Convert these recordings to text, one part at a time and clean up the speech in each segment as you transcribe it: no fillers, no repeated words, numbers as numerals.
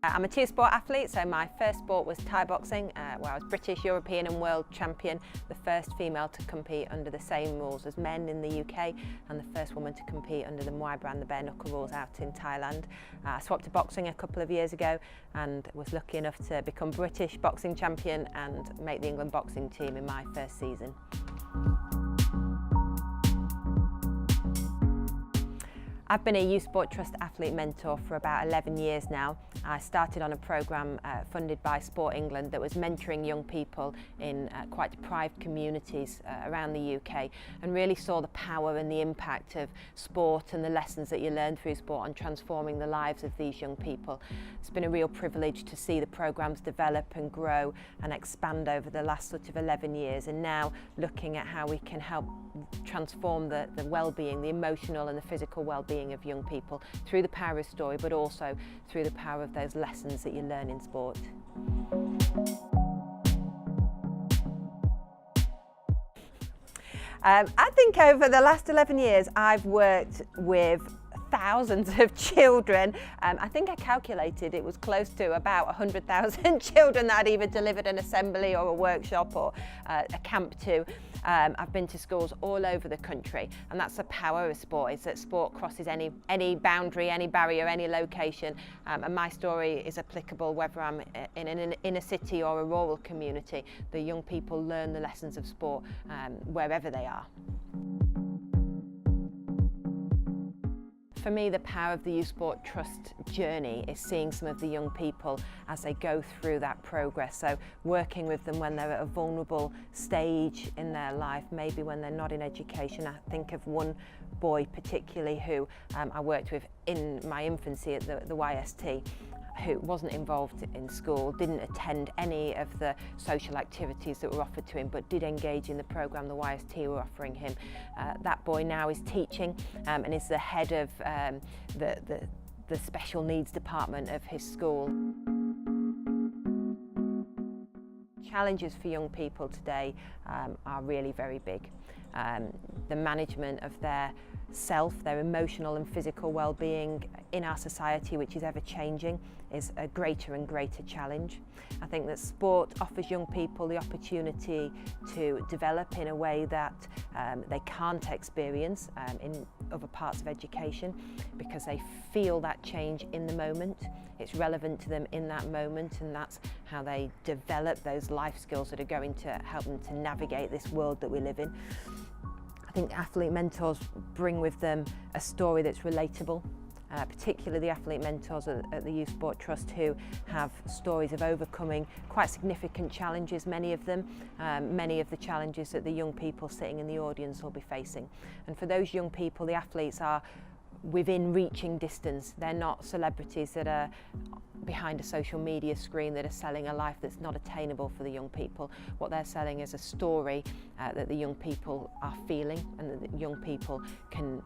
I'm a two-sport athlete, so my first sport was Thai boxing, where I was British, European and world champion, the first female to compete under the same rules as men in the UK, and the first woman to compete under the Muay brand, the bare knuckle rules, out in Thailand. I swapped to boxing a couple of years ago and was lucky enough to become British boxing champion and make the England boxing team in my first season. I've been a Youth Sport Trust athlete mentor for about 11 years now. I started on a programme funded by Sport England that was mentoring young people in quite deprived communities around the UK, and really saw the power and the impact of sport and the lessons that you learn through sport on transforming the lives of these young people. It's been a real privilege to see the programmes develop and grow and expand over the last sort of 11 years, and now looking at how we can help transform the well-being, the emotional and the physical well-being of young people through the power of story, but also through the power of those lessons that you learn in sport. I think over the last 11 years I've worked with thousands of children. I think I calculated it was close to about 100,000 children that I'd either delivered an assembly or a workshop or a camp to. I've been to schools all over the country, and that's the power of sport, is that sport crosses any boundary, any barrier, any location, and my story is applicable whether I'm in an inner city or a rural community. The young people learn the lessons of sport wherever they are. For me, the power of the Youth Sport Trust journey is seeing some of the young people as they go through that progress. So working with them when they're at a vulnerable stage in their life, maybe when they're not in education. I think of one boy particularly who I worked with in my infancy at the YST, who wasn't involved in school, didn't attend any of the social activities that were offered to him, but did engage in the programme the YST were offering him. That boy now is teaching and is the head of the special needs department of his school. Challenges for young people today are really very big. The management of their self, their emotional and physical well-being in our society, which is ever changing, is a greater and greater challenge. I think that sport offers young people the opportunity to develop in a way that they can't experience in other parts of education, because they feel that change in the moment. It's relevant to them in that moment, and that's how they develop those life skills that are going to help them to navigate this world that we live in. I think athlete mentors bring with them a story that's relatable, particularly the athlete mentors at the Youth Sport Trust, who have stories of overcoming quite significant challenges, many of them, many of the challenges that the young people sitting in the audience will be facing. And for those young people, the athletes are within reaching distance. They're not celebrities that are behind a social media screen that are selling a life that's not attainable for the young people. What they're selling is a story that the young people are feeling, and that the young people can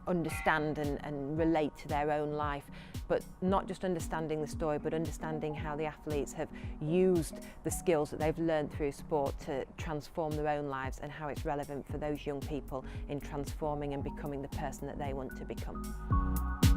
understand and relate to their own life, but not just understanding the story, but understanding how the athletes have used the skills that they've learned through sport to transform their own lives, and how it's relevant for those young people in transforming and becoming the person that they want to become.